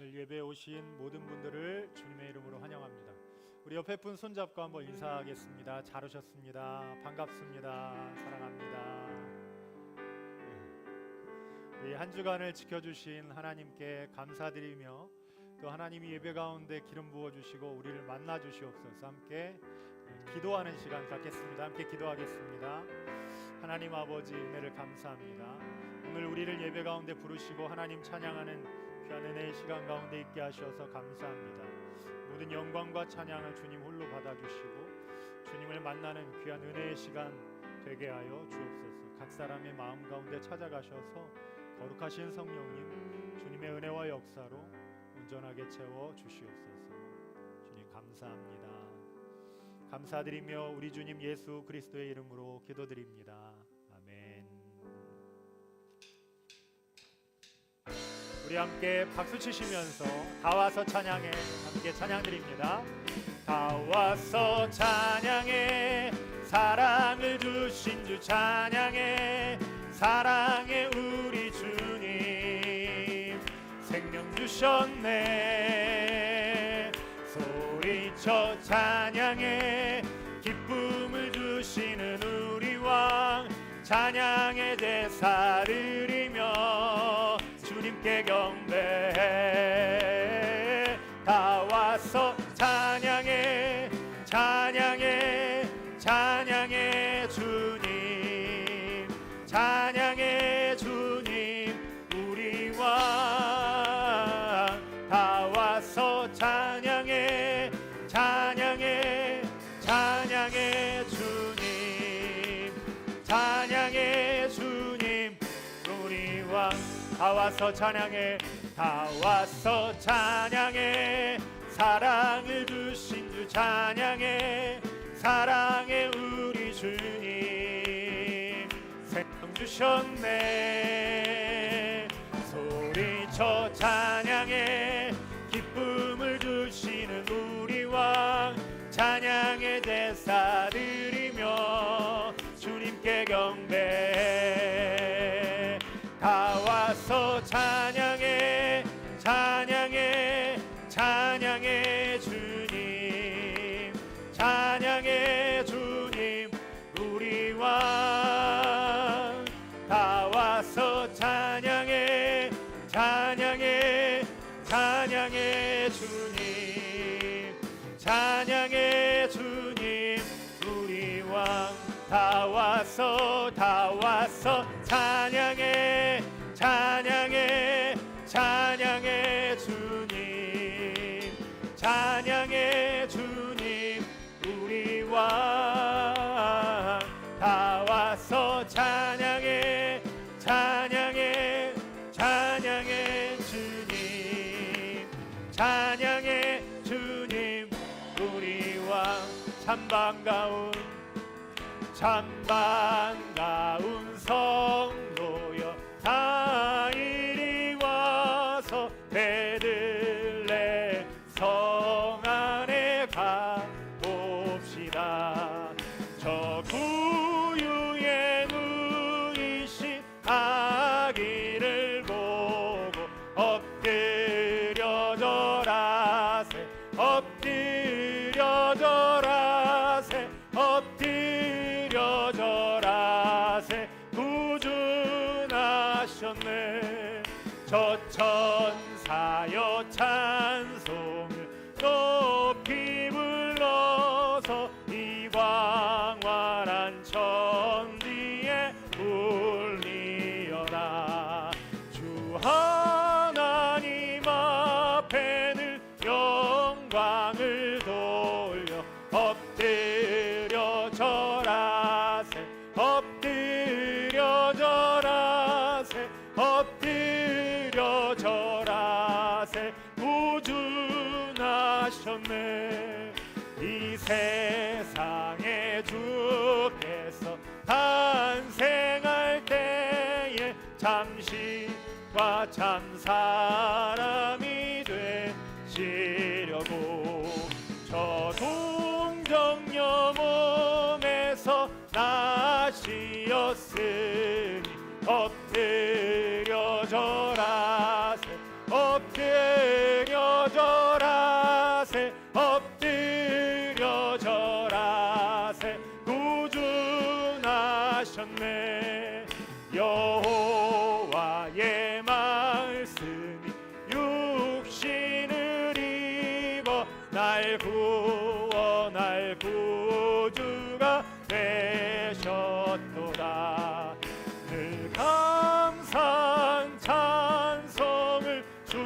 오늘 예배에 오신 모든 분들을 주님의 이름으로 환영합니다. 우리 옆에 분 손잡고 한번 인사하겠습니다. 잘 오셨습니다. 반갑습니다. 사랑합니다. 우리 한 주간을 지켜주신 하나님께 감사드리며 또 하나님이 예배 가운데 기름 부어주시고 우리를 만나주시옵소서. 함께 기도하는 시간 갖겠습니다. 함께 기도하겠습니다. 하나님 아버지, 은혜를 감사합니다. 오늘 우리를 예배 가운데 부르시고 하나님 찬양하는 귀한 은혜의 시간 가운데 있게 하셔서 감사합니다. 모든 영광과 찬양을 주님 홀로 받아주시고 주님을 만나는 귀한 은혜의 시간 되게 하여 주옵소서. 각 사람의 마음 가운데 찾아가셔서 거룩하신 성령님 주님의 은혜와 역사로 온전하게 채워 주시옵소서. 주님 감사합니다. 감사드리며 우리 주님 예수 그리스도의 이름으로 기도드립니다. 아멘. 우리 함께 박수 치시면서 다 와서 찬양해 함께 찬양드립니다. 다 와서 찬양해 사랑을 주신 주 찬양해 사랑해 우리 주님 생명 주셨네 소리쳐 찬양해 기쁨을 주시는 우리 왕 찬양의 제사 드리며 주님께 경배해 다 와서 찬양해 찬양해 찬양해 주님 찬양해 주님 우리 왕 다 와서 찬양해 찬양해 찬양해 주님 찬양해 주님 우리 왕 다 와서 찬양해 다 와서 찬양해 사랑을 주신 주 찬양해 사랑해 우리 주님 생명 주셨네 소리쳐 찬양해 기쁨을 주시는 우리 왕 찬양의 제사 드리며 주님께 경배해 다 와서 찬양해 찬양해 찬양해 주님 찬양해 주님 우리 왕 다 와서 찬양해 찬양해 찬양해 주님 찬양해 주님 우리 왕 다 와서 찬양해 찬양해 찬양해 주님 찬양해 주님 우리 왕 다 와서 찬양해 찬양해 찬양해 주님 찬양해 주님 우리 왕 참 반가운 성도여 다 이리 와서 베들레 성 안에 가봅시다 저 구유의 누이신 아기를 보고 엎드려 절하세 엎드려 절하세 엎드려 절하세 구주나셨네 저 천사여 찬송을 높이 불러서 이 광활한 천지에 울리어라 주 하나님 앞에 늘 영광을 돌려 엎드려 절하세 엎드려 절하세 엎드려 절하세 구주나셨네 이 세상에 주께서 탄생할 때에 잠시과 참 사람이 되시려고 저 동정녀 몸에서 나시었으니 엎드려 절하세 엎드려 절하세 구준하셨네. 여호와의 말씀이 육신을 입어 날 구원할 구주가 되셨도다. 늘 감사한 찬송을 주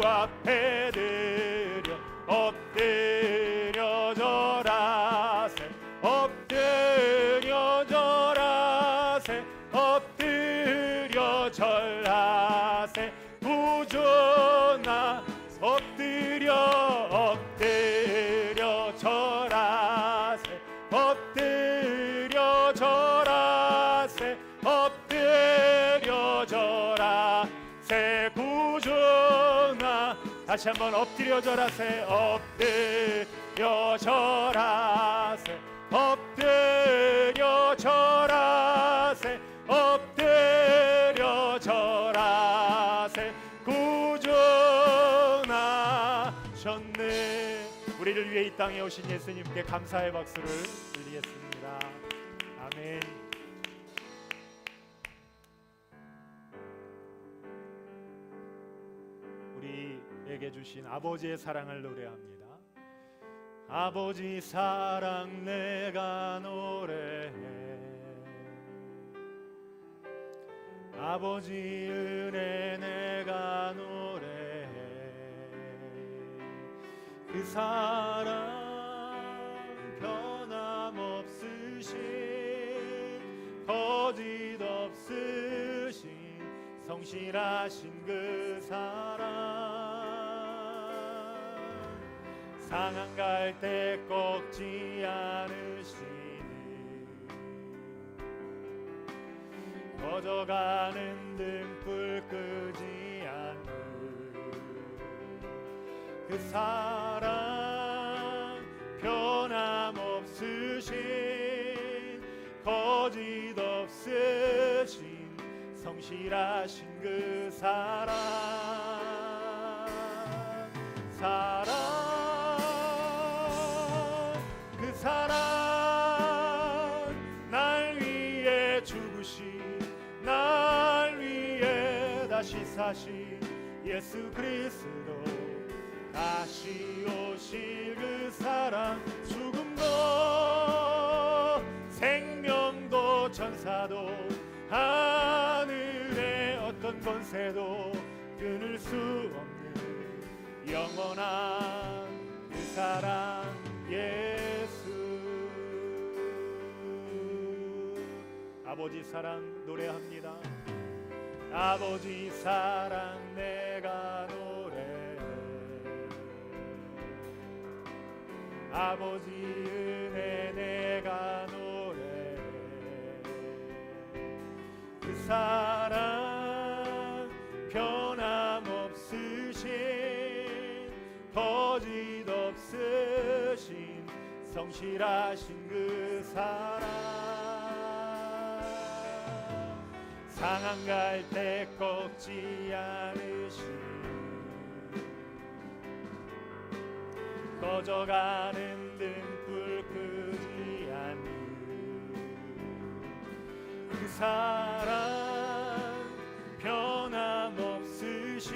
앞에 드려 엎드려 절하세 엎드려 절하세 엎드려 절하세 구주나 엎드려 절하세 엎드려 절하세 엎드려 절하세 구주나 다시 한번 엎드려 절하세 엎드려 절하세 엎드려 절하세 엎드려 절하세 구주나셨네. 우리를 위해 이 땅에 오신 예수님께 감사의 박수를 드리겠습니다. 아멘. 우리에게 주신 아버지의 사랑을 노래합니다. 아버지 사랑 내가 노래해 아버지 은혜 내가 노래해 그 사랑 변함없으신 거짓 없으신 성실하신 그 사랑 상한 갈 때 꺾지 않으시는 꺼져가는 등불 끄지 않는 그 사랑 변함없으신 거짓 없으신 성실하신 그 사랑 그 사랑 날 위해 죽으신 날 위해 다시 사신 예수 그리스도 다시 오실 그 사랑 죽음도 생명도 천사도 하늘의 어떤 권세도 끊을 수 없는 영원한 그 사랑 예수. 아버지 사랑 노래합니다. 아버지 사랑 내가 노래해 아버지 은혜 내가 노래해 그 사랑 변함없으신 거짓 없으신 성실하신 그 사랑 상한 갈 때 꺾지 않으신 꺼져가는 등불 끄지 않는 그 사랑 변함없으신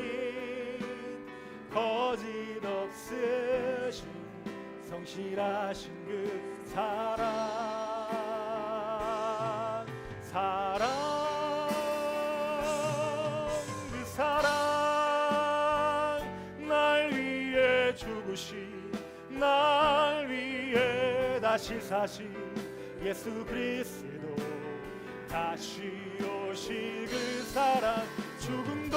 거짓 없으신 성실하신 그 사랑 그 사랑 날 위해 죽으신 날 위해 다시 사신 예수 그리스도 다시 오실 그 사랑 죽음도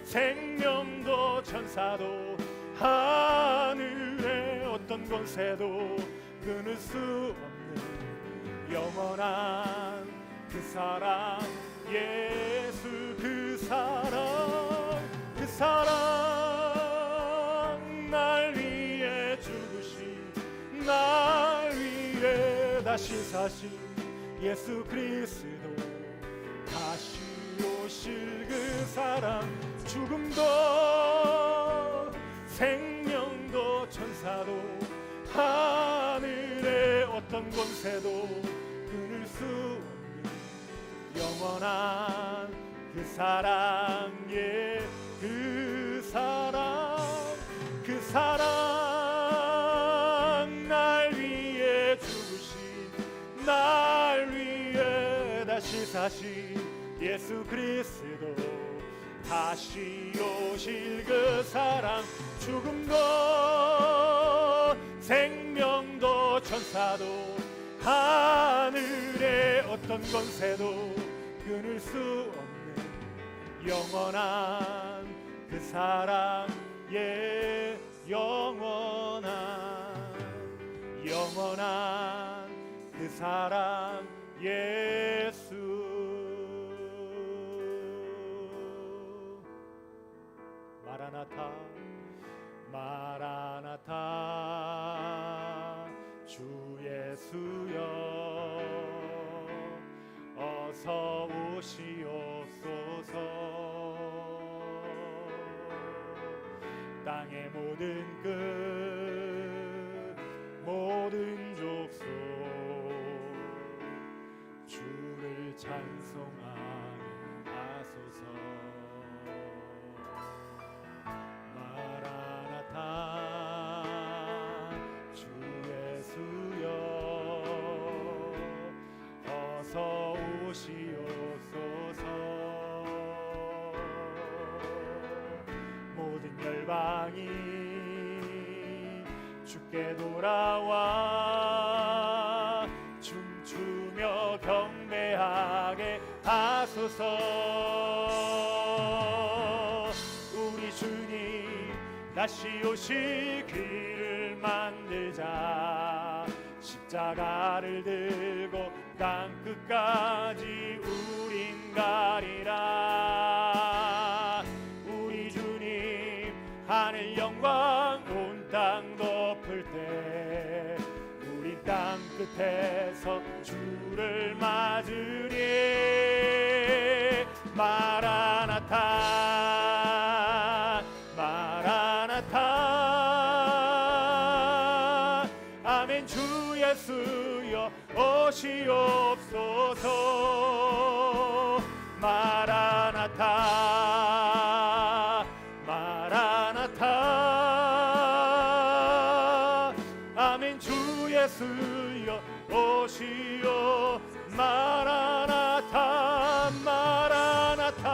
생명도 천사도 하늘의 어떤 권세도 끊을 수 없는 영원한 그 사랑 예수 그 사랑 날 위해 죽으신 날 위해 다시 사신 예수 그리스도 다시 오실 그 사랑 죽음도 생명도 천사도 하늘의 어떤 권세도 끊을 수 없는 영원한 그 사랑, 예, 그 사랑, 그 사랑, 날 위해 죽으신, 날 위해 다시 사신 예수 그리스도, 다시 오실 그 사랑, 죽음도 생명도 천사도 하늘의 어떤 권세도 끊을 수 없는 영원한 그 사랑, 예, 영원한 그 사랑, 예수. 마라나타, 마라나타, 주 예수여 어서 오시옵소서. 땅의 모든 끝, 모든 족속 주를 찬송하게 하소서. 마라나타, 주 예수여 어서 오시옵소서. 모든 열방이 주께 돌아와 춤추며 경배하게 하소서. 우리 주님 다시 오실 길을 만들자. 십자가를 들고 땅끝까지 우린 가리라. 우리 주님 하늘 영광 온 땅 덮을 때 우리 땅 끝에서 주를 맞으리. 마라나타, 마라나타, 아멘. 주 예수여 오시옵소서. 마라나타, 마라나타, 아멘. 주 예수여 오시오. 마라나타, 마라나타,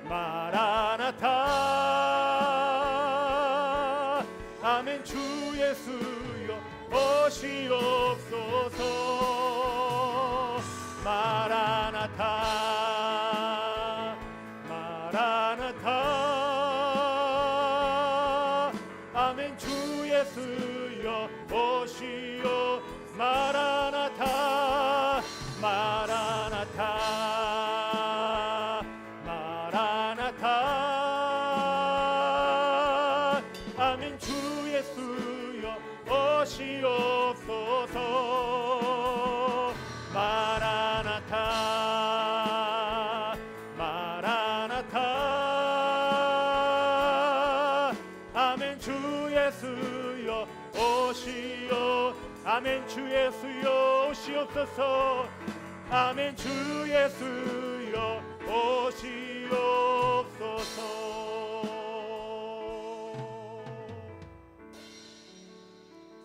마라나타, 아멘. 주 예수여 오시옵소서. 마라나타, 마라나타, 아멘. 주 예수여 오시오. 마라나타, 마라나타, 마라나타, 아멘. 주 예수여 오시옵소서. 마라나타, 마라나타, 아멘. 주 예수여 오시오. 아멘. 주 예수여 오시옵소서. 아멘. 주 예수여 오시옵소서.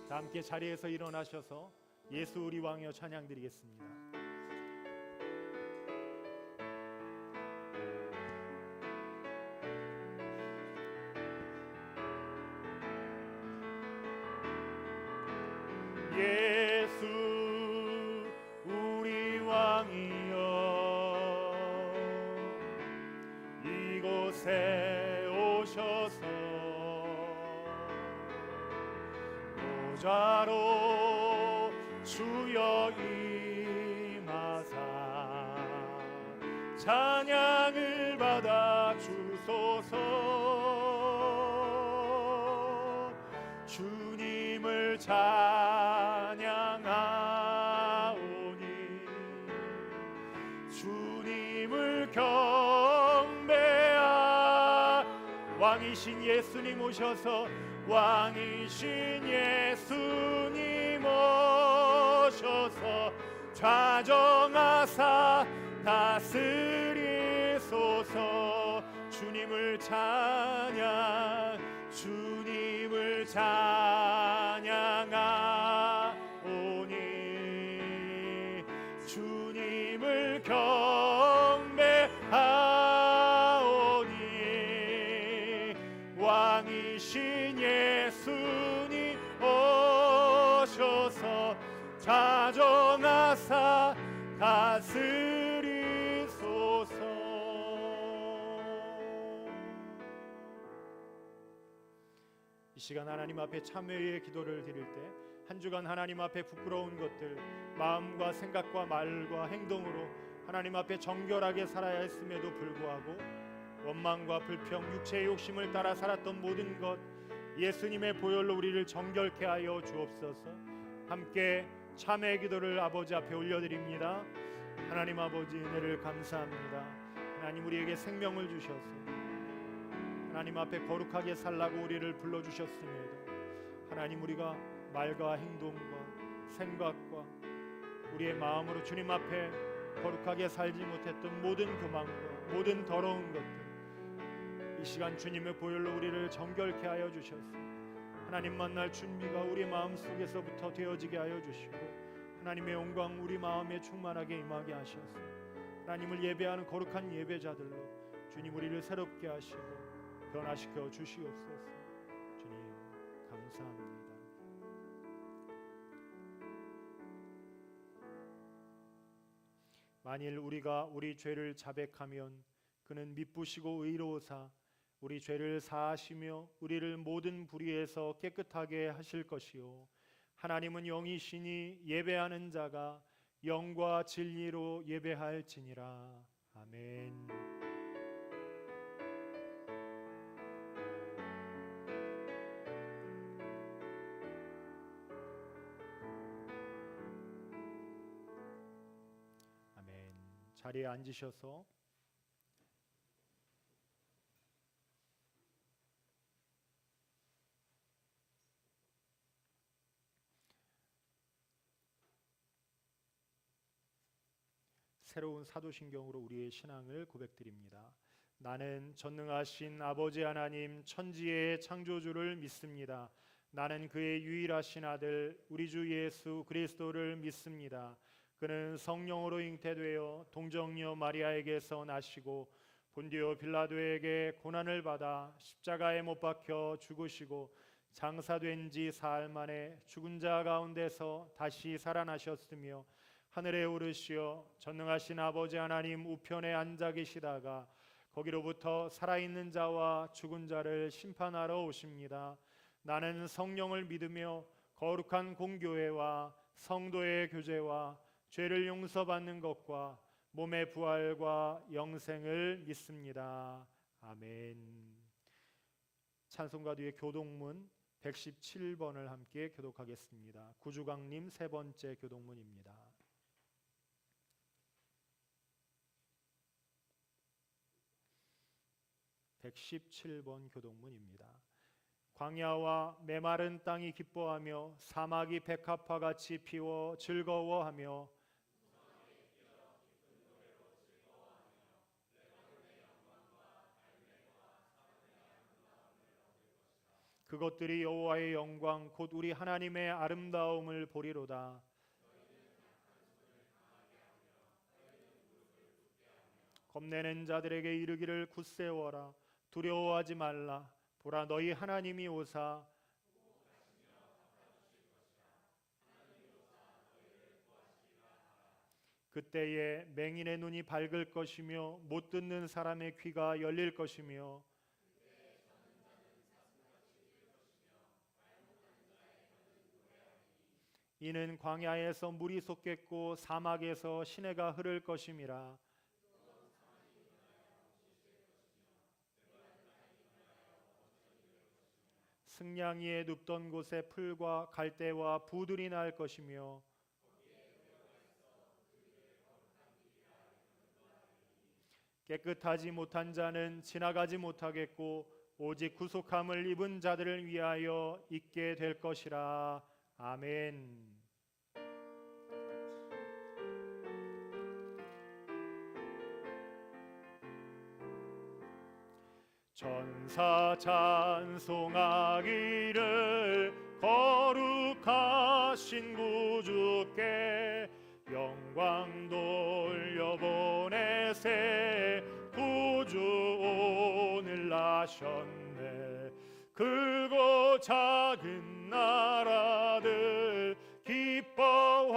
다 함께 자리에서 일어나셔서 예수 우리 왕이여 찬양 드리겠습니다. 예수 우리 왕이여 이곳에 오셔서 보좌로 주여 임하사 찬양을 받아 주소서. 주님을 찬양하오니 주님을 경배하. 왕이신 예수님 오셔서 왕이신 예수님 오셔서 좌정하사 다스리소서. 주님을 찬양하오니 주님을 경배하오니 왕이신 예수님 오셔서 좌정하사 다스리소서. 이 시간 하나님 앞에 참회의 기도를 드릴 때 한 주간 하나님 앞에 부끄러운 것들, 마음과 생각과 말과 행동으로 하나님 앞에 정결하게 살아야 했음에도 불구하고 원망과 불평, 육체의 욕심을 따라 살았던 모든 것, 예수님의 보혈로 우리를 정결케 하여 주옵소서. 함께 참회의 기도를 아버지 앞에 올려드립니다. 하나님 아버지, 은혜를 감사합니다. 하나님, 우리에게 생명을 주셔서 하나님 앞에 거룩하게 살라고 우리를 불러주셨음에도 하나님, 우리가 말과 행동과 생각과 우리의 마음으로 주님 앞에 거룩하게 살지 못했던 모든 교만과 모든 더러운 것들, 이 시간 주님의 보혈로 우리를 정결케 하여 주셔서 하나님 만날 준비가 우리 마음속에서부터 되어지게 하여 주시고 하나님의 영광 우리 마음에 충만하게 임하게 하셔서 하나님을 예배하는 거룩한 예배자들로 주님 우리를 새롭게 하시고 변화시켜 주시옵소서. 주님 감사합니다. 만일 우리가 우리 죄를 자백하면 그는 미쁘시고 의로우사 우리 죄를 사하시며 우리를 모든 불의에서 깨끗하게 하실 것이요 하나님은 영이시니 예배하는 자가 영과 진리로 예배할지니라. 아멘. 자리에 앉으셔서 새로운 사도신경으로 우리의 신앙을 고백드립니다. 나는 전능하신 아버지 하나님 천지의 창조주를 믿습니다. 나는 그의 유일하신 아들 우리 주 예수 그리스도를 믿습니다. 그는 성령으로 잉태되어 동정녀 마리아에게서 나시고 본디오 빌라도에게 고난을 받아 십자가에 못 박혀 죽으시고 장사된 지 사흘 만에 죽은 자 가운데서 다시 살아나셨으며 하늘에 오르시어 전능하신 아버지 하나님 우편에 앉아 계시다가 거기로부터 살아있는 자와 죽은 자를 심판하러 오십니다. 나는 성령을 믿으며 거룩한 공교회와 성도의 교제와 죄를 용서받는 것과 몸의 부활과 영생을 믿습니다. 아멘. 찬송가 뒤에 교동문 117번을 함께 교독하겠습니다. 구주강님 세 번째 교동문입니다. (117번) 교동문입니다. 광야와 메마른 땅이 기뻐하며 사막이 백합화 같이 피워 즐거워하며 그것들이 여호와의 영광 곧 우리 하나님의 아름다움을 보리로다. 겁내는 자들에게 이르기를 굳세워라. 두려워하지 말라. 보라 너희 하나님이 오사 그때에 맹인의 눈이 밝을 것이며 못 듣는 사람의 귀가 열릴 것이며 이는 광야에서 물이 솟겠고 사막에서 시내가 흐를 것임이라. 승냥이에 눕던 곳에 풀과 갈대와 부들이 날 것이며 깨끗하지 못한 자는 지나가지 못하겠고 오직 구속함을 입은 자들을 위하여 있게 될 것이라. 아멘. 천사 찬송하기를 거룩하신 구주께 영광 돌려보내세. 구주 오늘 나셨네. 크고 작은 나라들 기뻐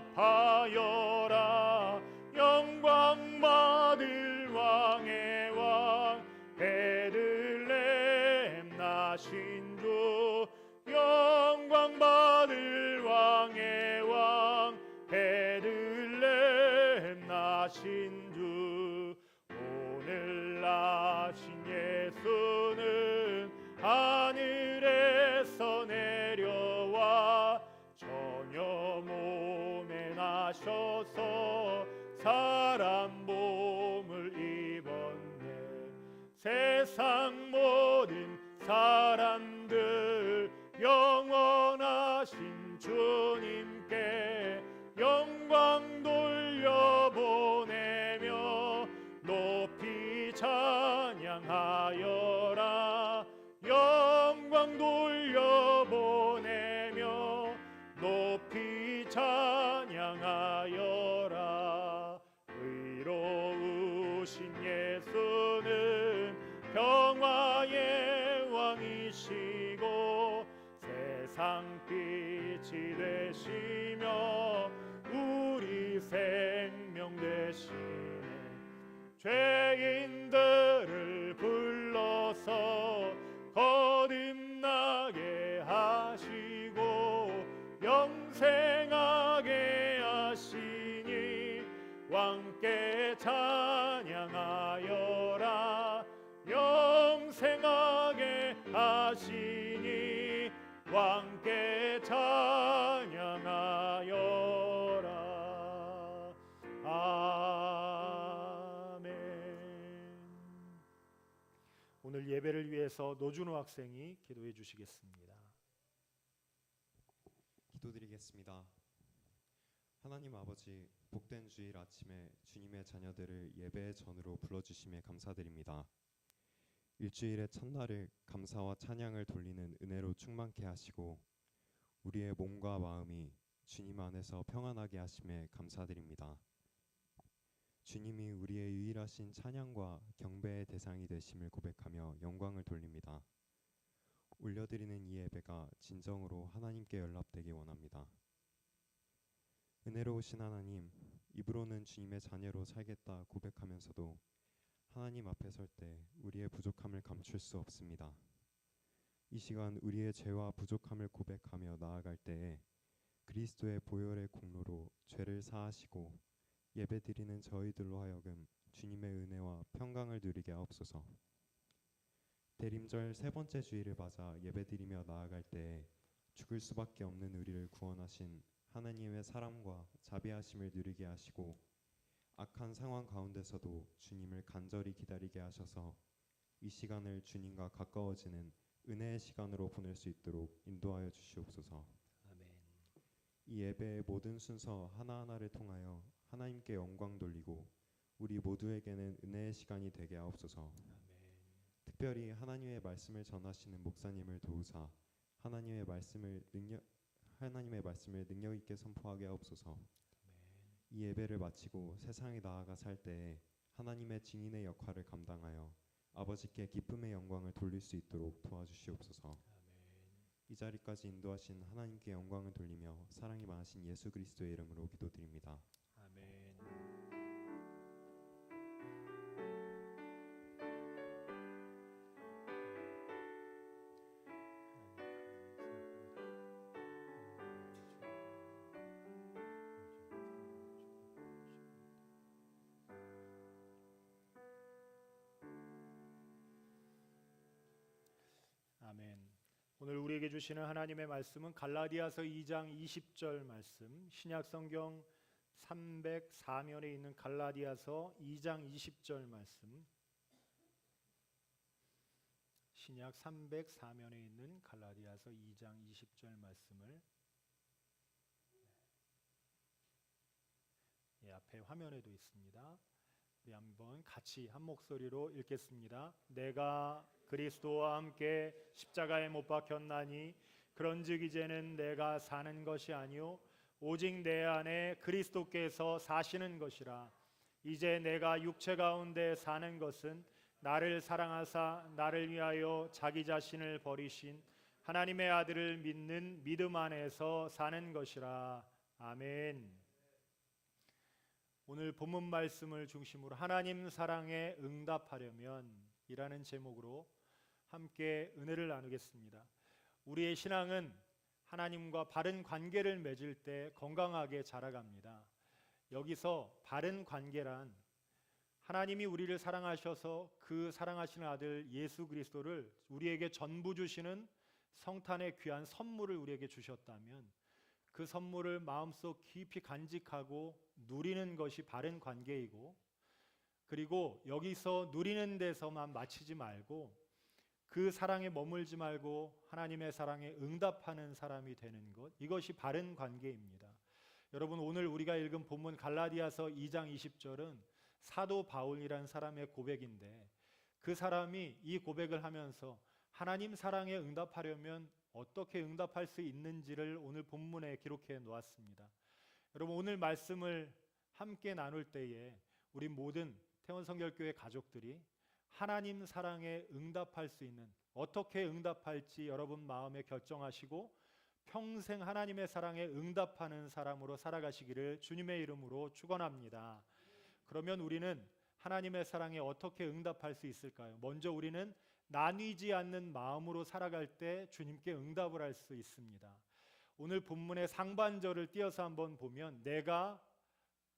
화답하여라. 영광 받을 왕의 왕 베들레헴 나신 주. 영광 받을 왕의 왕 베들레헴 나신 주. 오늘 나신 예수는 하늘에서 내려와 처녀 몸에 나셔서 사람 몸을 입었네. 세상 모든 사람들 영원하신 주님께 영광 돌려보내며 높이 찬양하여라. 영광 돌려보내며 높이 찬양하여라. 의로우신 예수는 평화의 왕이시고 세상 빛이 되시며 우리 생명 되시네. 죄인들을 불러서 거듭나게 하시고 영생하게 하시니 왕께 찬양하여라. 영생하게 하시니 왕께 찬양하여라. 아멘. 오늘 예배를 위해서 노준호 학생이 기도해 주시겠습니다. 기도드리겠습니다. 하나님 아버지, 복된 주일 아침에 주님의 자녀들을 예배의 전으로 불러주심에 감사드립니다. 일주일의 첫날을 감사와 찬양을 돌리는 은혜로 충만케 하시고 우리의 몸과 마음이 주님 안에서 평안하게 하심에 감사드립니다. 주님이 우리의 유일하신 찬양과 경배의 대상이 되심을 고백하며 영광을 돌립니다. 올려드리는 이 예배가 진정으로 하나님께 연락되기 원합니다. 은혜로우신 하나님, 입으로는 주님의 자녀로 살겠다 고백하면서도 하나님 앞에 설 때 우리의 부족함을 감출 수 없습니다. 이 시간 우리의 죄와 부족함을 고백하며 나아갈 때에 그리스도의 보혈의 공로로 죄를 사하시고 예배드리는 저희들로 하여금 주님의 은혜와 평강을 누리게 하옵소서. 대림절 세 번째 주일을 맞아 예배드리며 나아갈 때에 죽을 수밖에 없는 우리를 구원하신 하나님의 사랑과 자비하심을 누리게 하시고 악한 상황 가운데서도 주님을 간절히 기다리게 하셔서 이 시간을 주님과 가까워지는 은혜의 시간으로 보낼 수 있도록 인도하여 주시옵소서. 아멘. 이 예배의 모든 순서 하나하나를 통하여 하나님께 영광 돌리고 우리 모두에게는 은혜의 시간이 되게 하옵소서. 아멘. 특별히 하나님의 말씀을 전하시는 목사님을 도우사 하나님의 말씀을 능력 있게 선포하게 하옵소서. 이 예배를 마치고 세상에 나아가 살 때에 하나님의 증인의 역할을 감당하여 아버지께 기쁨의 영광을 돌릴 수 있도록 도와주시옵소서. 아멘. 이 자리까지 인도하신 하나님께 영광을 돌리며 사랑이 많으신 예수 그리스도의 이름으로 기도드립니다. 아멘. 아멘. 오늘 우리에게 주시는 하나님의 말씀은 갈라디아서 2장 20절 말씀, 신약 성경 304면에 있는 갈라디아서 2장 20절 말씀, 신약 304면에 있는 갈라디아서 2장 20절 말씀을 앞에 화면에도 있습니다. 우리 한번 같이 한 목소리로 읽겠습니다. 내가 그리스도와 함께 십자가에 못 박혔나니 그런즉 이제는 내가 사는 것이 아니요 오직 내 안에 그리스도께서 사시는 것이라. 이제 내가 육체 가운데 사는 것은 나를 사랑하사 나를 위하여 자기 자신을 버리신 하나님의 아들을 믿는 믿음 안에서 사는 것이라. 아멘. 오늘 본문 말씀을 중심으로 하나님 사랑에 응답하려면 이라는 제목으로 함께 은혜를 나누겠습니다. 우리의 신앙은 하나님과 바른 관계를 맺을 때 건강하게 자라갑니다. 여기서 바른 관계란 하나님이 우리를 사랑하셔서 그 사랑하시는 아들 예수 그리스도를 우리에게 전부 주시는 성탄의 귀한 선물을 우리에게 주셨다면 그 선물을 마음속 깊이 간직하고 누리는 것이 바른 관계이고, 그리고 여기서 누리는 데서만 마치지 말고 그 사랑에 머물지 말고 하나님의 사랑에 응답하는 사람이 되는 것, 이것이 바른 관계입니다. 여러분, 오늘 우리가 읽은 본문 갈라디아서 2장 20절은 사도 바울이라는 사람의 고백인데, 그 사람이 이 고백을 하면서 하나님 사랑에 응답하려면 어떻게 응답할 수 있는지를 오늘 본문에 기록해 놓았습니다. 여러분, 오늘 말씀을 함께 나눌 때에 우리 모든 태원성결교회 가족들이 하나님 사랑에 응답할 수 있는, 어떻게 응답할지 여러분 마음에 결정하시고 평생 하나님의 사랑에 응답하는 사람으로 살아가시기를 주님의 이름으로 축원합니다. 그러면 우리는 하나님의 사랑에 어떻게 응답할 수 있을까요? 먼저 우리는 나뉘지 않는 마음으로 살아갈 때 주님께 응답을 할 수 있습니다. 오늘 본문의 상반절을 띄어서 한번 보면 내가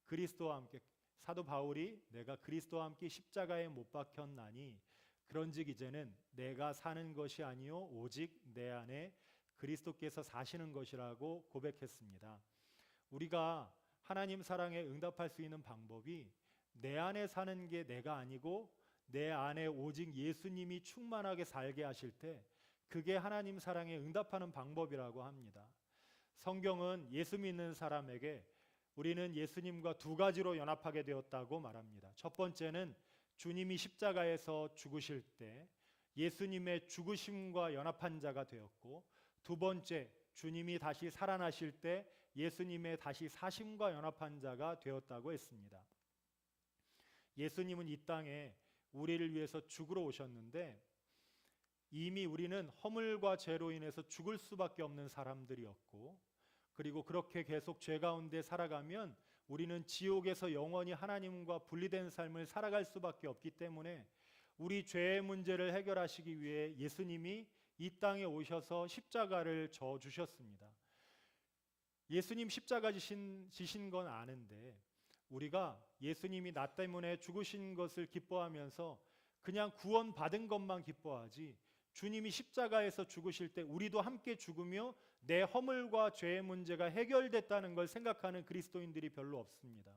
그리스도와 함께, 사도 바울이 내가 그리스도와 함께 십자가에 못 박혔나니 그런즉 이제는 내가 사는 것이 아니요 오직 내 안에 그리스도께서 사시는 것이라고 고백했습니다. 우리가 하나님 사랑에 응답할 수 있는 방법이 내 안에 사는 게 내가 아니고 내 안에 오직 예수님이 충만하게 살게 하실 때 그게 하나님 사랑에 응답하는 방법이라고 합니다. 성경은 예수 믿는 사람에게 우리는 예수님과 두 가지로 연합하게 되었다고 말합니다. 첫 번째는 주님이 십자가에서 죽으실 때 예수님의 죽으심과 연합한 자가 되었고, 두 번째 주님이 다시 살아나실 때 예수님의 다시 사심과 연합한 자가 되었다고 했습니다. 예수님은 이 땅에 우리를 위해서 죽으러 오셨는데 이미 우리는 허물과 죄로 인해서 죽을 수밖에 없는 사람들이었고, 그리고 그렇게 계속 죄 가운데 살아가면 우리는 지옥에서 영원히 하나님과 분리된 삶을 살아갈 수밖에 없기 때문에 우리 죄의 문제를 해결하시기 위해 예수님이 이 땅에 오셔서 십자가를 져 주셨습니다. 예수님 십자가 지신 건 아는데 우리가 예수님이 나 때문에 죽으신 것을 기뻐하면서 그냥 구원받은 것만 기뻐하지, 주님이 십자가에서 죽으실 때 우리도 함께 죽으며 내 허물과 죄의 문제가 해결됐다는 걸 생각하는 그리스도인들이 별로 없습니다.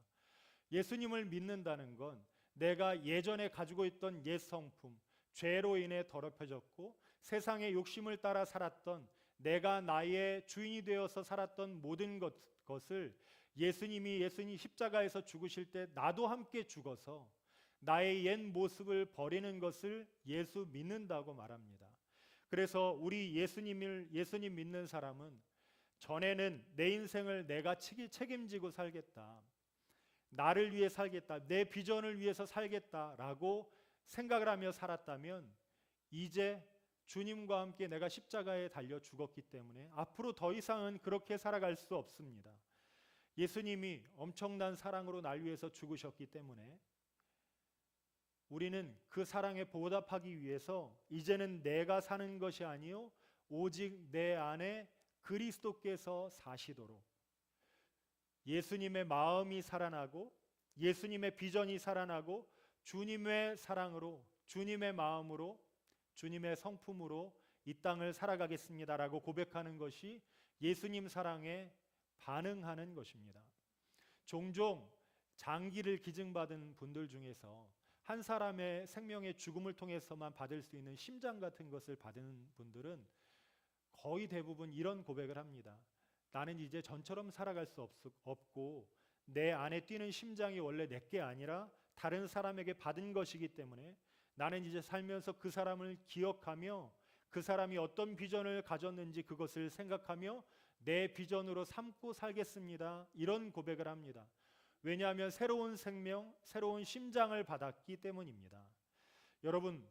예수님을 믿는다는 건 내가 예전에 가지고 있던 옛 성품, 죄로 인해 더럽혀졌고 세상의 욕심을 따라 살았던, 내가 나의 주인이 되어서 살았던 모든 것을 예수님 십자가에서 죽으실 때 나도 함께 죽어서 나의 옛 모습을 버리는 것을 예수 믿는다고 말합니다. 그래서 우리 예수님 믿는 사람은 전에는 내 인생을 내가 책임지고 살겠다, 나를 위해 살겠다, 내 비전을 위해서 살겠다라고 생각을 하며 살았다면 이제 주님과 함께 내가 십자가에 달려 죽었기 때문에 앞으로 더 이상은 그렇게 살아갈 수 없습니다. 예수님이 엄청난 사랑으로 날 위해서 죽으셨기 때문에 우리는 그 사랑에 보답하기 위해서 이제는 내가 사는 것이 아니요 오직 내 안에 그리스도께서 사시도록 예수님의 마음이 살아나고 예수님의 비전이 살아나고 주님의 사랑으로, 주님의 마음으로, 주님의 성품으로 이 땅을 살아가겠습니다라고 고백하는 것이 예수님 사랑에 반응하는 것입니다. 종종 장기를 기증받은 분들 중에서 한 사람의 생명의 죽음을 통해서만 받을 수 있는 심장 같은 것을 받은 분들은 거의 대부분 이런 고백을 합니다. 나는 이제 전처럼 살아갈 수 없고 내 안에 뛰는 심장이 원래 내게 아니라 다른 사람에게 받은 것이기 때문에 나는 이제 살면서 그 사람을 기억하며 그 사람이 어떤 비전을 가졌는지 그것을 생각하며 내 비전으로 삼고 살겠습니다. 이런 고백을 합니다. 왜냐하면 새로운 생명, 새로운 심장을 받았기 때문입니다. 여러분,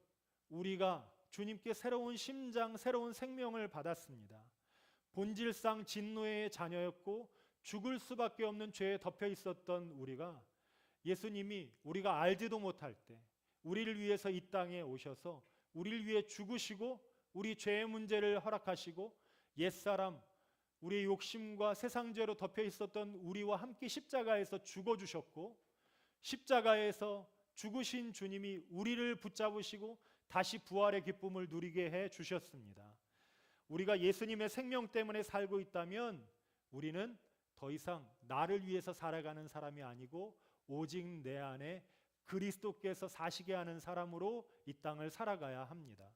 우리가 주님께 새로운 심장, 새로운 생명을 받았습니다. 본질상 진노의 자녀였고 죽을 수밖에 없는 죄에 덮여 있었던 우리가 예수님이 우리가 알지도 못할 때 우리를 위해서 이 땅에 오셔서 우리를 위해 죽으시고 우리 죄의 문제를 허락하시고 옛사람, 우리의 욕심과 세상죄로 덮여 있었던 우리와 함께 십자가에서 죽어주셨고 십자가에서 죽으신 주님이 우리를 붙잡으시고 다시 부활의 기쁨을 누리게 해 주셨습니다. 우리가 예수님의 생명 때문에 살고 있다면 우리는 더 이상 나를 위해서 살아가는 사람이 아니고 오직 내 안에 그리스도께서 사시게 하는 사람으로 이 땅을 살아가야 합니다.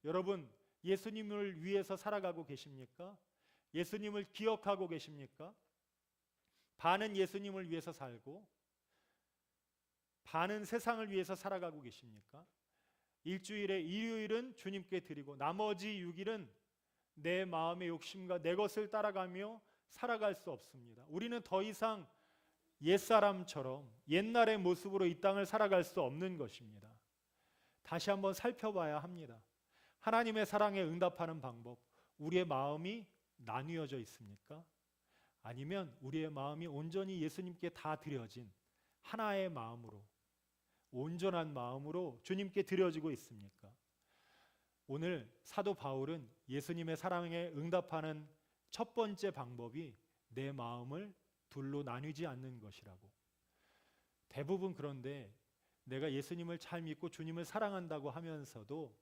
여러분, 예수님을 위해서 살아가고 계십니까? 예수님을 기억하고 계십니까? 반은 예수님을 위해서 살고 반은 세상을 위해서 살아가고 계십니까? 일주일에 일요일은 주님께 드리고 나머지 6일은 내 마음의 욕심과 내 것을 따라가며 살아갈 수 없습니다. 우리는 더 이상 옛사람처럼 옛날의 모습으로 이 땅을 살아갈 수 없는 것입니다. 다시 한번 살펴봐야 합니다. 하나님의 사랑에 응답하는 방법, 우리의 마음이 나뉘어져 있습니까? 아니면 우리의 마음이 온전히 예수님께 다 드려진 하나의 마음으로, 온전한 마음으로 주님께 드려지고 있습니까? 오늘 사도 바울은 예수님의 사랑에 응답하는 첫 번째 방법이 내 마음을 둘로 나뉘지 않는 것이라고. 대부분 그런데 내가 예수님을 잘 믿고 주님을 사랑한다고 하면서도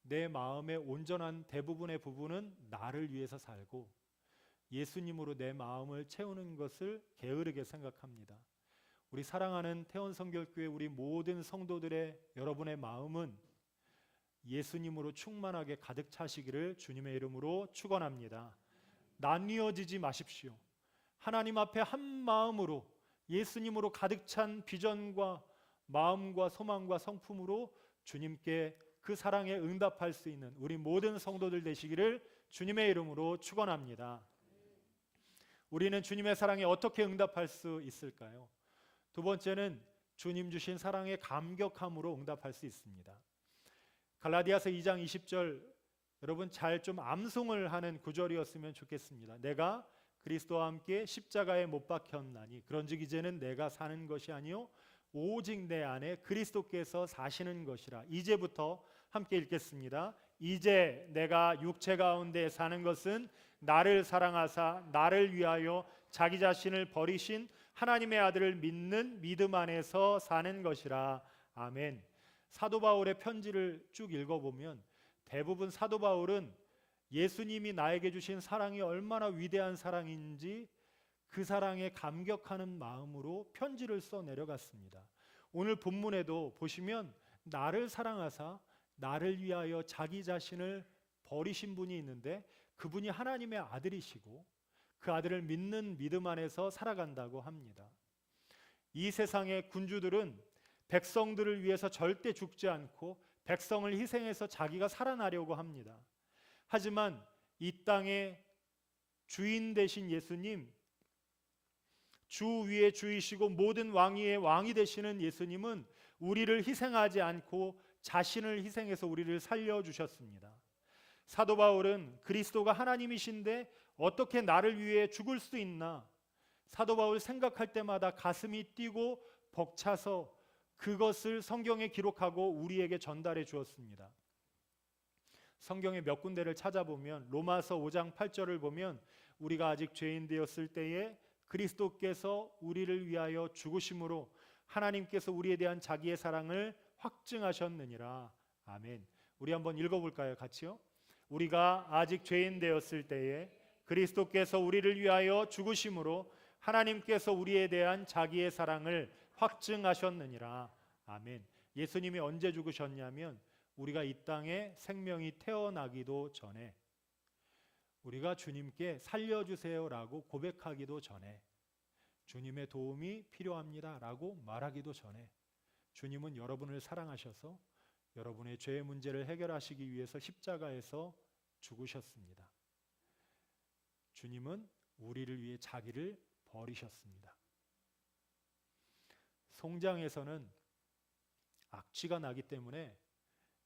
내 마음의 온전한 대부분의 부분은 나를 위해서 살고 예수님으로 내 마음을 채우는 것을 게으르게 생각합니다. 우리 사랑하는 태원성결교회 우리 모든 성도들의 여러분의 마음은 예수님으로 충만하게 가득 차시기를 주님의 이름으로 축원합니다. 나뉘어지지 마십시오. 하나님 앞에 한 마음으로 예수님으로 가득 찬 비전과 마음과 소망과 성품으로 주님께 그 사랑에 응답할 수 있는 우리 모든 성도들 되시기를 주님의 이름으로 축원합니다. 우리는 주님의 사랑에 어떻게 응답할 수 있을까요? 두 번째는 주님 주신 사랑에 감격함으로 응답할 수 있습니다. 갈라디아서 2장 20절 여러분 잘 좀 암송을 하는 구절이었으면 좋겠습니다. 내가 그리스도와 함께 십자가에 못 박혔나니 그런즉 이제는 내가 사는 것이 아니요 오직 내 안에 그리스도께서 사시는 것이라. 이제부터 함께 읽겠습니다. 이제 내가 육체 가운데 사는 것은 나를 사랑하사 나를 위하여 자기 자신을 버리신 하나님의 아들을 믿는 믿음 안에서 사는 것이라. 아멘. 사도 바울의 편지를 쭉 읽어보면 대부분 사도 바울은 예수님이 나에게 주신 사랑이 얼마나 위대한 사랑인지 그 사랑에 감격하는 마음으로 편지를 써 내려갔습니다. 오늘 본문에도 보시면 나를 사랑하사 나를 위하여 자기 자신을 버리신 분이 있는데 그분이 하나님의 아들이시고 그 아들을 믿는 믿음 안에서 살아간다고 합니다. 이 세상의 군주들은 백성들을 위해서 절대 죽지 않고 백성을 희생해서 자기가 살아나려고 합니다. 하지만 이 땅의 주인 되신 예수님, 주 위의 주이시고 모든 왕위의 왕이 되시는 예수님은 우리를 희생하지 않고 자신을 희생해서 우리를 살려주셨습니다. 사도 바울은 그리스도가 하나님이신데 어떻게 나를 위해 죽을 수 있나? 사도 바울 생각할 때마다 가슴이 뛰고 벅차서 그것을 성경에 기록하고 우리에게 전달해 주었습니다. 성경의 몇 군데를 찾아보면 로마서 5장 8절을 보면 우리가 아직 죄인 되었을 때에 그리스도께서 우리를 위하여 죽으심으로 하나님께서 우리에 대한 자기의 사랑을 확증하셨느니라. 아멘. 우리 한번 읽어볼까요? 같이요. 우리가 아직 죄인 되었을 때에 그리스도께서 우리를 위하여 죽으심으로 하나님께서 우리에 대한 자기의 사랑을 확증하셨느니라. 아멘. 예수님이 언제 죽으셨냐면 우리가 이 땅에 생명이 태어나기도 전에, 우리가 주님께 살려주세요라고 고백하기도 전에, 주님의 도움이 필요합니다라고 말하기도 전에 주님은 여러분을 사랑하셔서 여러분의 죄의 문제를 해결하시기 위해서 십자가에서 죽으셨습니다. 주님은 우리를 위해 자기를 버리셨습니다. 송장에서는 악취가 나기 때문에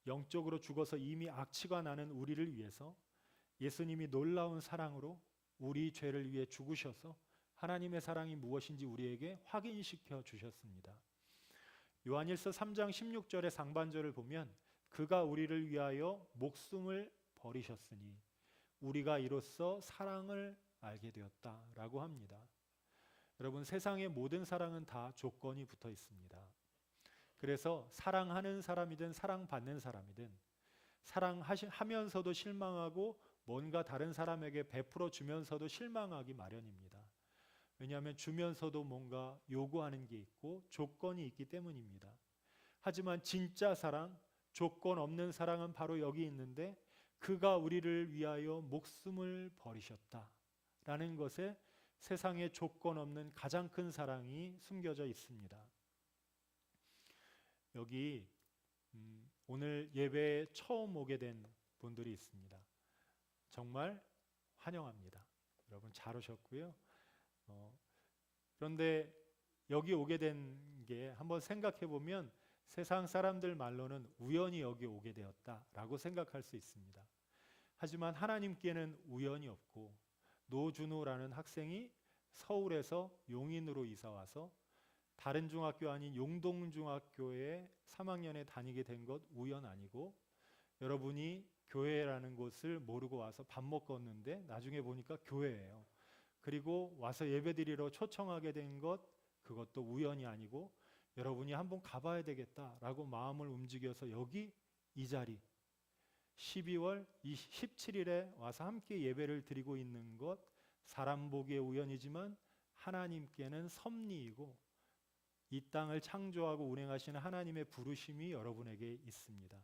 영적으로 죽어서 이미 악취가 나는 우리를 위해서 예수님이 놀라운 사랑으로 우리 죄를 위해 죽으셔서 하나님의 사랑이 무엇인지 우리에게 확인시켜 주셨습니다. 요한일서 3장 16절의 상반절을 보면 그가 우리를 위하여 목숨을 버리셨으니 우리가 이로써 사랑을 알게 되었다라고 합니다. 여러분, 세상의 모든 사랑은 다 조건이 붙어 있습니다. 그래서 사랑하는 사람이든 사랑받는 사람이든 사랑하면서도 실망하고 뭔가 다른 사람에게 베풀어 주면서도 실망하기 마련입니다. 왜냐하면 주면서도 뭔가 요구하는 게 있고 조건이 있기 때문입니다. 하지만 진짜 사랑, 조건 없는 사랑은 바로 여기 있는데 그가 우리를 위하여 목숨을 버리셨다라는 것에 세상에 조건 없는 가장 큰 사랑이 숨겨져 있습니다. 여기 오늘 예배에 처음 오게 된 분들이 있습니다. 정말 환영합니다. 여러분 잘 오셨고요. 그런데 여기 오게 된 게 한번 생각해 보면 세상 사람들 말로는 우연히 여기 오게 되었다라고 생각할 수 있습니다. 하지만 하나님께는 우연이 없고 노준호라는 학생이 서울에서 용인으로 이사 와서 다른 중학교 아닌 용동중학교에 3학년에 다니게 된 것 우연 아니고 여러분이 교회라는 곳을 모르고 와서 밥 먹었는데 나중에 보니까 교회예요. 그리고 와서 예배드리러 초청하게 된 것 그것도 우연이 아니고 여러분이 한번 가봐야 되겠다라고 마음을 움직여서 여기 이 자리 12월 17일에 와서 함께 예배를 드리고 있는 것 사람 보기에 우연이지만 하나님께는 섭리이고 이 땅을 창조하고 운행하시는 하나님의 부르심이 여러분에게 있습니다.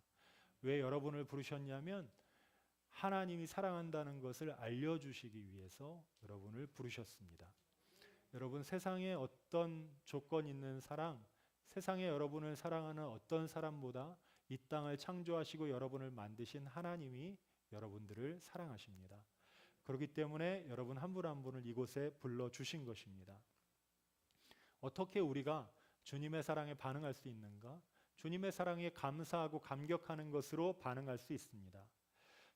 왜 여러분을 부르셨냐면 하나님이 사랑한다는 것을 알려주시기 위해서 여러분을 부르셨습니다. 여러분, 세상에 어떤 조건 있는 사랑, 세상에 여러분을 사랑하는 어떤 사람보다 이 땅을 창조하시고 여러분을 만드신 하나님이 여러분들을 사랑하십니다. 그렇기 때문에 여러분 한 분 한 분을 이곳에 불러주신 것입니다. 어떻게 우리가 주님의 사랑에 반응할 수 있는가? 주님의 사랑에 감사하고 감격하는 것으로 반응할 수 있습니다.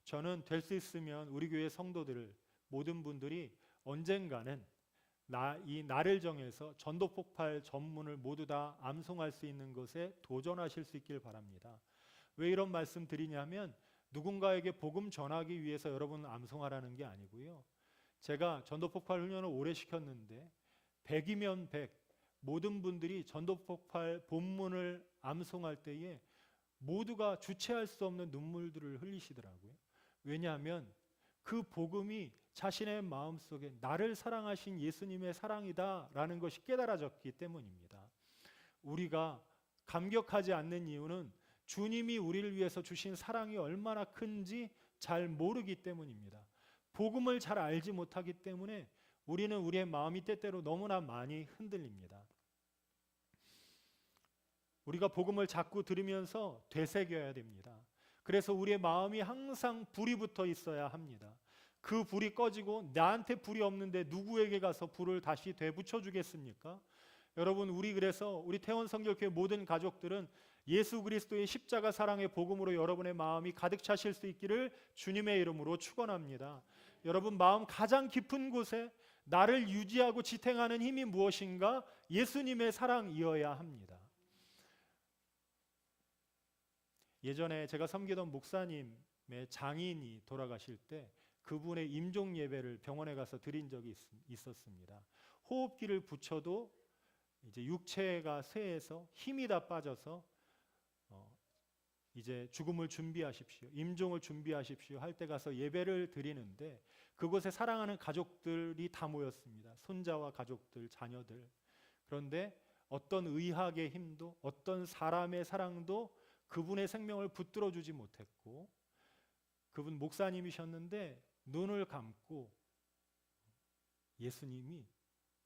저는 될 수 있으면 우리 교회 성도들 모든 분들이 언젠가는 이 날을 정해서 전도폭발 전문을 모두 다 암송할 수 있는 것에 도전하실 수 있길 바랍니다. 왜 이런 말씀 드리냐면 누군가에게 복음 전하기 위해서 여러분 암송하라는 게 아니고요. 제가 전도폭발 훈련을 오래 시켰는데 100이면 100 모든 분들이 전도폭발 본문을 암송할 때에 모두가 주체할 수 없는 눈물들을 흘리시더라고요. 왜냐하면 그 복음이 자신의 마음속에 나를 사랑하신 예수님의 사랑이다라는 것이 깨달아졌기 때문입니다. 우리가 감격하지 않는 이유는 주님이 우리를 위해서 주신 사랑이 얼마나 큰지 잘 모르기 때문입니다. 복음을 잘 알지 못하기 때문에 우리는 우리의 마음이 때때로 너무나 많이 흔들립니다. 우리가 복음을 자꾸 들으면서 되새겨야 됩니다. 그래서 우리의 마음이 항상 불이 붙어 있어야 합니다. 그 불이 꺼지고 나한테 불이 없는데 누구에게 가서 불을 다시 되붙여 주겠습니까? 여러분, 그래서 우리 태원 성결교회 모든 가족들은 예수 그리스도의 십자가 사랑의 복음으로 여러분의 마음이 가득 차실 수 있기를 주님의 이름으로 축원합니다. 여러분 마음 가장 깊은 곳에 나를 유지하고 지탱하는 힘이 무엇인가? 예수님의 사랑이어야 합니다. 예전에 제가 섬기던 목사님의 장인이 돌아가실 때 그분의 임종 예배를 병원에 가서 드린 적이 있었습니다. 호흡기를 붙여도 이제 육체가 쇠해서 힘이 다 빠져서 이제 죽음을 준비하십시오, 임종을 준비하십시오 할 때 가서 예배를 드리는데 그곳에 사랑하는 가족들이 다 모였습니다. 손자와 가족들, 자녀들. 그런데 어떤 의학의 힘도 어떤 사람의 사랑도 그분의 생명을 붙들어 주지 못했고, 그분 목사님이셨는데 눈을 감고 예수님이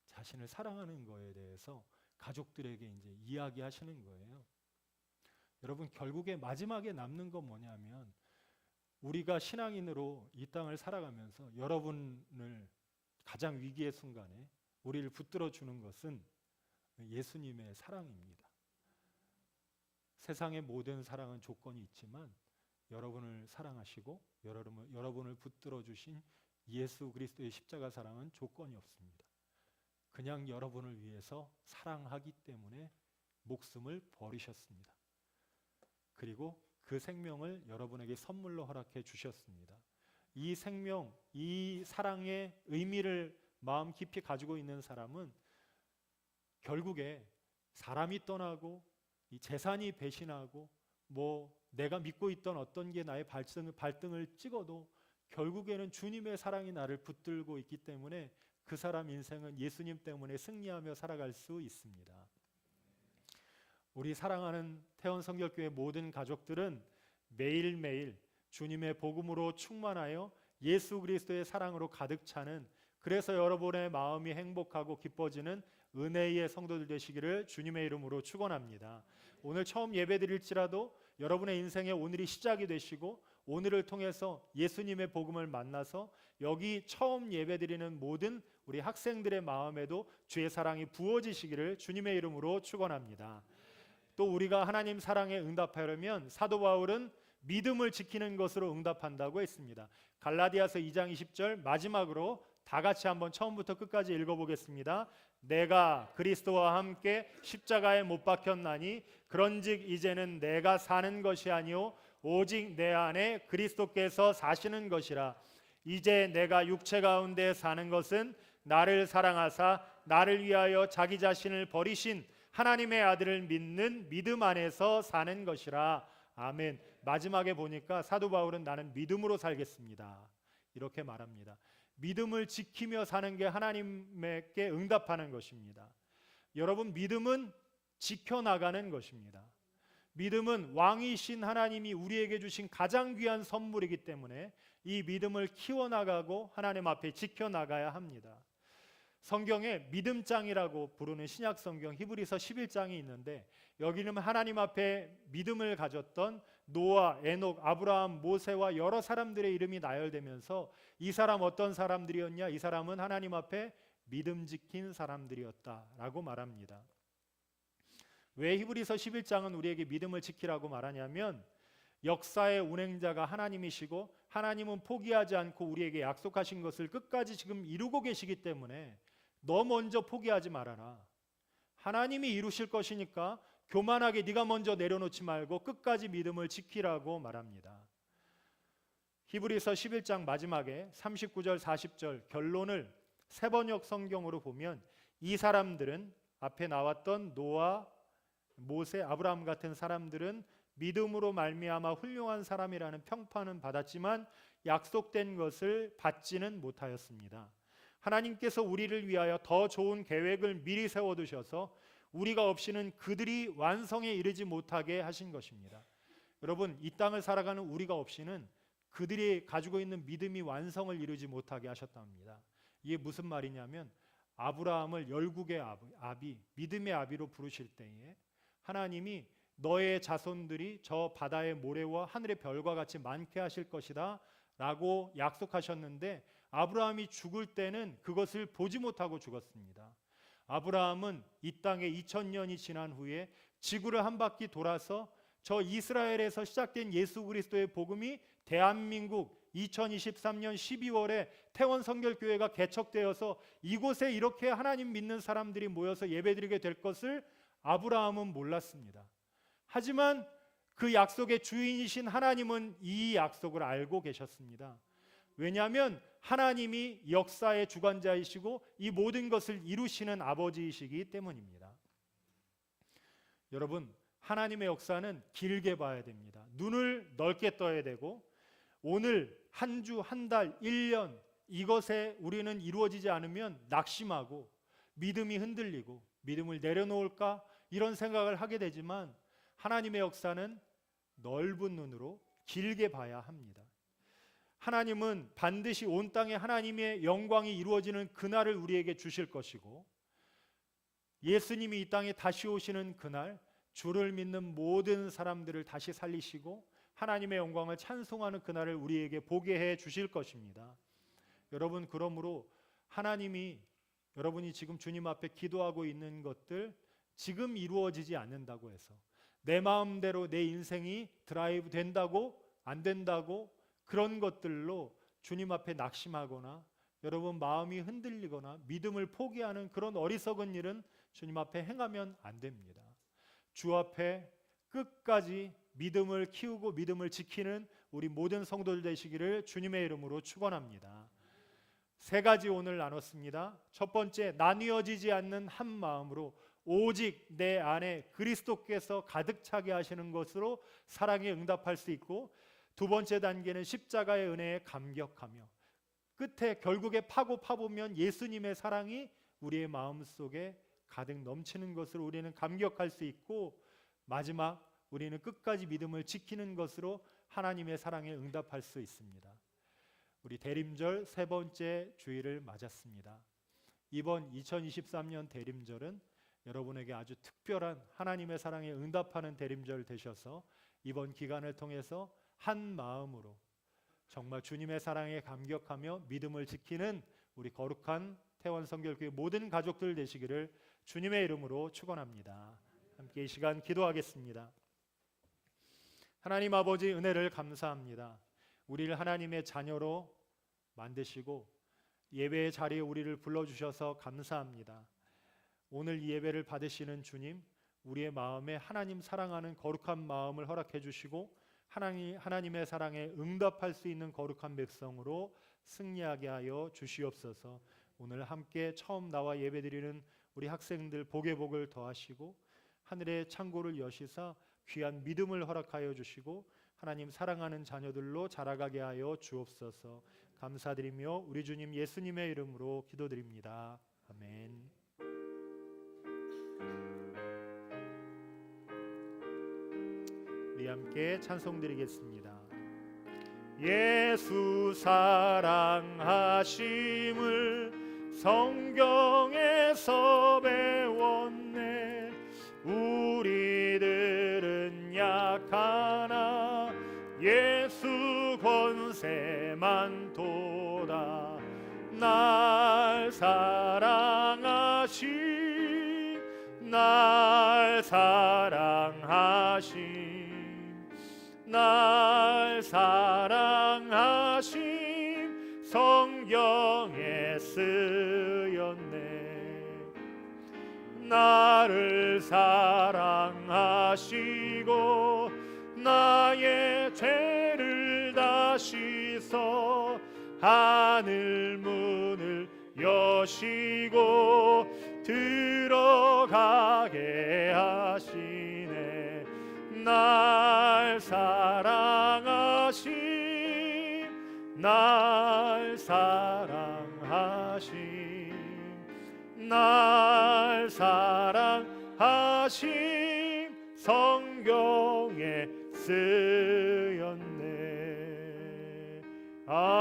자신을 사랑하는 거에 대해서 가족들에게 이제 이야기하시는 거예요. 여러분, 결국에 마지막에 남는 건 뭐냐면, 우리가 신앙인으로 이 땅을 살아가면서 여러분을 가장 위기의 순간에 우리를 붙들어 주는 것은 예수님의 사랑입니다. 세상의 모든 사랑은 조건이 있지만 여러분을 사랑하시고 여러분을 붙들어 주신 예수 그리스도의 십자가 사랑은 조건이 없습니다. 그냥 여러분을 위해서 사랑하기 때문에 목숨을 버리셨습니다. 그리고 그 생명을 여러분에게 선물로 허락해 주셨습니다. 이 생명, 이 사랑의 의미를 마음 깊이 가지고 있는 사람은 결국에 사람이 떠나고 이 재산이 배신하고 내가 믿고 있던 어떤 게 나의 발등을 찍어도 결국에는 주님의 사랑이 나를 붙들고 있기 때문에 그 사람 인생은 예수님 때문에 승리하며 살아갈 수 있습니다. 우리 사랑하는 태원 성결교회 모든 가족들은 매일매일 주님의 복음으로 충만하여 예수 그리스도의 사랑으로 가득 차는, 그래서 여러분의 마음이 행복하고 기뻐지는 은혜의 성도들 되시기를 주님의 이름으로 축원합니다. 오늘 처음 예배드릴지라도 여러분의 인생의 오늘이 시작이 되시고, 오늘을 통해서 예수님의 복음을 만나서 여기 처음 예배드리는 모든 우리 학생들의 마음에도 주의 사랑이 부어지시기를 주님의 이름으로 축원합니다. 또 우리가 하나님 사랑에 응답하려면 사도 바울은 믿음을 지키는 것으로 응답한다고 했습니다. 갈라디아서 2장 20절 마지막으로 다 같이 한번 처음부터 끝까지 읽어보겠습니다. 내가 그리스도와 함께 십자가에 못 박혔나니 그런즉 이제는 내가 사는 것이 아니요 오직 내 안에 그리스도께서 사시는 것이라. 이제 내가 육체 가운데 사는 것은 나를 사랑하사 나를 위하여 자기 자신을 버리신 하나님의 아들을 믿는 믿음 안에서 사는 것이라. 아멘. 마지막에 보니까 사도 바울은 나는 믿음으로 살겠습니다, 이렇게 말합니다. 믿음을 지키며 사는 게 하나님께 응답하는 것입니다. 여러분, 믿음은 지켜나가는 것입니다. 믿음은 왕이신 하나님이 우리에게 주신 가장 귀한 선물이기 때문에 이 믿음을 키워나가고 하나님 앞에 지켜나가야 합니다. 성경에 믿음장이라고 부르는 신약 성경 히브리서 11장이 있는데, 여기는 하나님 앞에 믿음을 가졌던 노아, 에녹, 아브라함, 모세와 여러 사람들의 이름이 나열되면서 이 사람 어떤 사람들이었냐? 이 사람은 하나님 앞에 믿음 지킨 사람들이었다라고 말합니다. 왜 히브리서 11장은 우리에게 믿음을 지키라고 말하냐면, 역사의 운행자가 하나님이시고 하나님은 포기하지 않고 우리에게 약속하신 것을 끝까지 지금 이루고 계시기 때문에 너 먼저 포기하지 말아라. 하나님이 이루실 것이니까 교만하게 네가 먼저 내려놓지 말고 끝까지 믿음을 지키라고 말합니다. 히브리서 11장 마지막에 39절 40절 결론을 세번역 성경으로 보면, 이 사람들은 앞에 나왔던 노아, 모세, 아브라함 같은 사람들은 믿음으로 말미암아 훌륭한 사람이라는 평판은 받았지만 약속된 것을 받지는 못하였습니다. 하나님께서 우리를 위하여 더 좋은 계획을 미리 세워두셔서 우리가 없이는 그들이 완성에 이르지 못하게 하신 것입니다. 여러분, 이 땅을 살아가는 우리가 없이는 그들이 가지고 있는 믿음이 완성을 이루지 못하게 하셨답니다. 이게 무슨 말이냐면, 아브라함을 열국의 아비, 믿음의 아비로 부르실 때에 하나님이 너의 자손들이 저 바다의 모래와 하늘의 별과 같이 많게 하실 것이다 라고 약속하셨는데, 아브라함이 죽을 때는 그것을 보지 못하고 죽었습니다. 아브라함은 이 땅에 2000년이 지난 후에 지구를 한 바퀴 돌아서 저 이스라엘에서 시작된 예수 그리스도의 복음이 대한민국 2023년 12월에 태원 성결교회가 개척되어서 이곳에 이렇게 하나님 믿는 사람들이 모여서 예배드리게 될 것을 아브라함은 몰랐습니다. 하지만 그 약속의 주인이신 하나님은 이 약속을 알고 계셨습니다. 왜냐하면 하나님이 역사의 주관자이시고 이 모든 것을 이루시는 아버지이시기 때문입니다. 여러분, 하나님의 역사는 길게 봐야 됩니다. 눈을 넓게 떠야 되고, 오늘 한 주, 한 달, 1년 이것에 우리는 이루어지지 않으면 낙심하고 믿음이 흔들리고 믿음을 내려놓을까 이런 생각을 하게 되지만 하나님의 역사는 넓은 눈으로 길게 봐야 합니다. 하나님은 반드시 온 땅에 하나님의 영광이 이루어지는 그날을 우리에게 주실 것이고, 예수님이 이 땅에 다시 오시는 그날 주를 믿는 모든 사람들을 다시 살리시고 하나님의 영광을 찬송하는 그날을 우리에게 보게 해 주실 것입니다. 여러분, 그러므로 하나님이 여러분이 지금 주님 앞에 기도하고 있는 것들 지금 이루어지지 않는다고 해서 내 마음대로 내 인생이 드라이브 된다고 안 된다고 그런 것들로 주님 앞에 낙심하거나 여러분 마음이 흔들리거나 믿음을 포기하는 그런 어리석은 일은 주님 앞에 행하면 안 됩니다. 주 앞에 끝까지 믿음을 키우고 믿음을 지키는 우리 모든 성도들 되시기를 주님의 이름으로 축원합니다. 세 가지 오늘 나눴습니다. 첫 번째, 나뉘어지지 않는 한 마음으로 오직 내 안에 그리스도께서 가득 차게 하시는 것으로 사랑에 응답할 수 있고, 두 번째 단계는 십자가의 은혜에 감격하며 끝에 결국에 파보면 예수님의 사랑이 우리의 마음속에 가득 넘치는 것으로 우리는 감격할 수 있고, 마지막 우리는 끝까지 믿음을 지키는 것으로 하나님의 사랑에 응답할 수 있습니다. 우리 대림절 세 번째 주일을 맞았습니다. 이번 2023년 대림절은 여러분에게 아주 특별한 하나님의 사랑에 응답하는 대림절 되셔서 이번 기간을 통해서 한 마음으로 정말 주님의 사랑에 감격하며 믿음을 지키는 우리 거룩한 태원성결교회 모든 가족들 되시기를 주님의 이름으로 축원합니다. 함께 이 시간 기도하겠습니다. 하나님 아버지, 은혜를 감사합니다. 우리를 하나님의 자녀로 만드시고 예배의 자리에 우리를 불러주셔서 감사합니다. 오늘 이 예배를 받으시는 주님, 우리의 마음에 하나님 사랑하는 거룩한 마음을 허락해 주시고 하나님의 사랑에 응답할 수 있는 거룩한 백성으로 승리하게 하여 주시옵소서. 오늘 함께 처음 나와 예배드리는 우리 학생들 복의 복을 더하시고 하늘의 창고를 여시사 귀한 믿음을 허락하여 주시고 하나님 사랑하는 자녀들로 자라가게 하여 주옵소서. 감사드리며 우리 주님 예수님의 이름으로 기도드립니다. 아멘. 우리 함께 찬송드리겠습니다. 예수 사랑하심을 성경에서 배웠네. 우리들은 약하나 예수 권세만 도다. 날 사랑하심, 날 사랑하심, 날 사랑하심 성경에 쓰였네. 나를 사랑하시고 나의 죄를 다 씻어 하늘 문을 여시고 들어가게 하시네. 날 사랑하심, 날 사랑하심, 날 사랑하심 성경에 쓰였네. 아멘.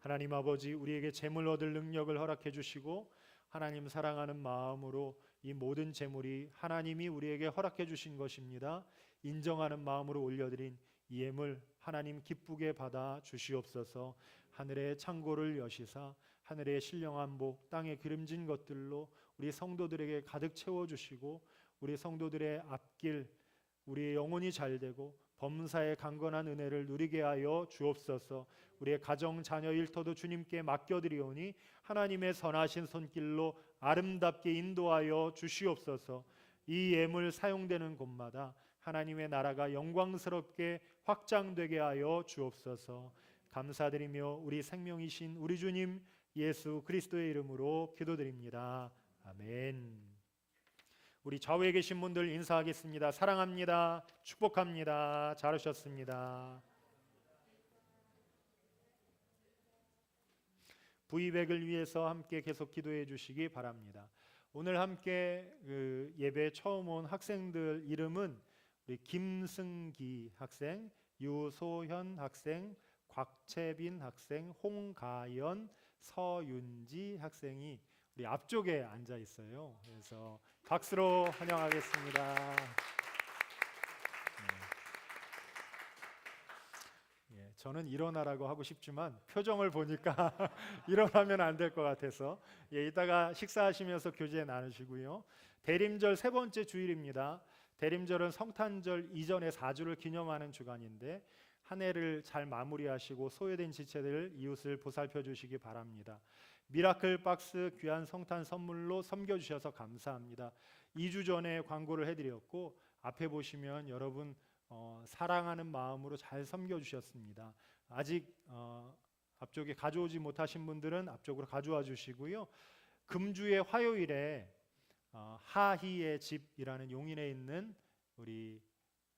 하나님 아버지, 우리에게 재물 얻을 능력을 허락해 주시고 하나님 사랑하는 마음으로 이 모든 재물이 하나님이 우리에게 허락해 주신 것입니다. 인정하는 마음으로 올려드린 이 예물 하나님 기쁘게 받아 주시옵소서. 하늘의 창고를 여시사 하늘의 신령한 복, 땅에 기름진 것들로 우리 성도들에게 가득 채워주시고 우리 성도들의 앞길, 우리의 영혼이 잘되고 범사의 강건한 은혜를 누리게 하여 주옵소서. 우리의 가정, 자녀, 일터도 주님께 맡겨드리오니 하나님의 선하신 손길로 아름답게 인도하여 주시옵소서. 이 예물 사용되는 곳마다 하나님의 나라가 영광스럽게 확장되게 하여 주옵소서. 감사드리며 우리 생명이신 우리 주님 예수 그리스도의 이름으로 기도드립니다. 아멘. 우리 좌우에 계신 분들 인사하겠습니다. 사랑합니다. 축복합니다. 잘 오셨습니다. V100을 위해서 함께 계속 기도해 주시기 바랍니다. 오늘 함께 그 예배 처음 온 학생들 이름은 우리 김승기 학생, 유소현 학생, 곽채빈 학생, 홍가연, 서윤지 학생이 우리 앞쪽에 앉아 있어요. 그래서 박수로 환영하겠습니다. 저는 일어나라고 하고 싶지만 표정을 보니까 일어나면 안 될 것 같아서 이따가 식사하시면서 교제 나누시고요. 대림절 세 번째 주일입니다. 대림절은 성탄절 이전의 4주를 기념하는 주간인데 한 해를 잘 마무리하시고 소외된 지체들 이웃을 보살펴 주시기 바랍니다. 미라클 박스 귀한 성탄 선물로 섬겨주셔서 감사합니다. 2주 전에 광고를 해드렸고 앞에 보시면 여러분 사랑하는 마음으로 잘 섬겨주셨습니다. 아직 앞쪽에 가져오지 못하신 분들은 앞쪽으로 가져와 주시고요. 금주의 화요일에 하희의 집이라는 용인에 있는 우리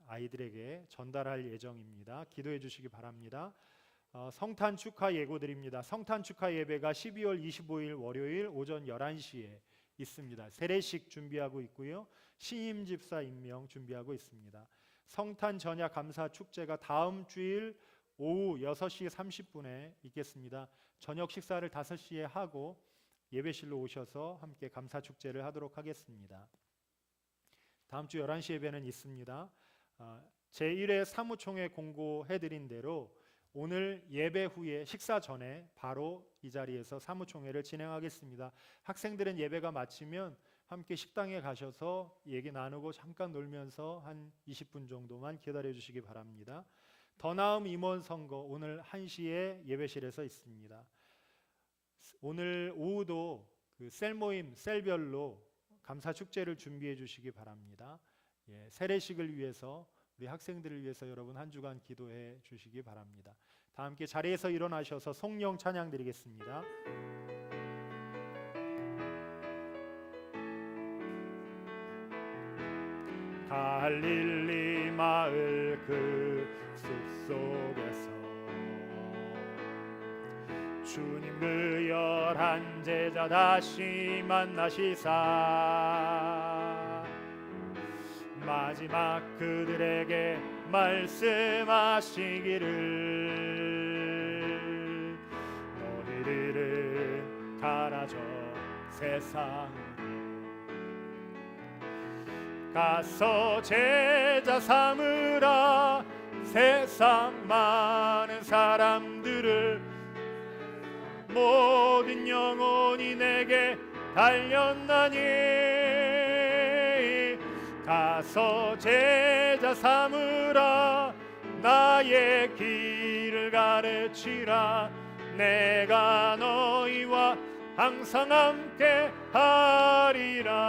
아이들에게 전달할 예정입니다. 기도해 주시기 바랍니다. 성탄 축하 예고드립니다. 성탄 축하 예배가 12월 25일 월요일 오전 11시에 있습니다. 세례식 준비하고 있고요. 신임 집사 임명 준비하고 있습니다. 성탄 전야 감사 축제가 다음 주일 오후 6시 30분에 있겠습니다. 저녁 식사를 5시에 하고 예배실로 오셔서 함께 감사 축제를 하도록 하겠습니다. 다음 주 11시 예배는 있습니다. 제1회 사무총회 공고해드린 대로 오늘 예배 후에 식사 전에 바로 이 자리에서 사무총회를 진행하겠습니다. 학생들은 예배가 마치면 함께 식당에 가셔서 얘기 나누고 잠깐 놀면서 한 20분 정도만 기다려 주시기 바랍니다. 더 나은 임원 선거 오늘 1시에 예배실에서 있습니다. 오늘 오후도 그 셀 모임 셀별로 감사 축제를 준비해 주시기 바랍니다. 세례식을 위해서 우리 학생들을 위해서 여러분 한 주간 기도해 주시기 바랍니다. 다 함께 자리에서 일어나셔서 송영 찬양 드리겠습니다. 갈릴리 마을 그 숲속에서 주님 그 11 제자 다시 만나시사 마지막 그들에게 말씀하시기를 너희들은 가라져 세상으로 가서 제자 삼으라 세상 많은 사람들을 모든 영혼이 내게 달렸나니 가서 제자 삼으라 나의 길을 가르치라 내가 너희와 항상 함께 하리라.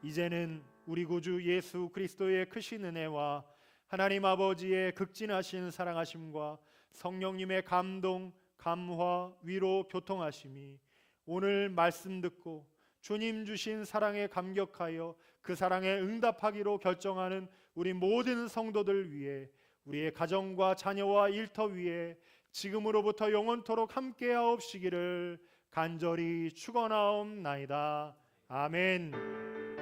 이제는 우리 구주 예수 그리스도의 크신 은혜와 하나님 아버지의 극진하신 사랑하심과 성령님의 감동, 감화, 위로, 교통하심이 오늘 말씀 듣고 주님 주신 사랑에 감격하여 그 사랑에 응답하기로 결정하는 우리 모든 성도들 위해 우리의 가정과 자녀와 일터 위에 지금으로부터 영원토록 함께하옵시기를 간절히 축원하옵나이다. 아멘.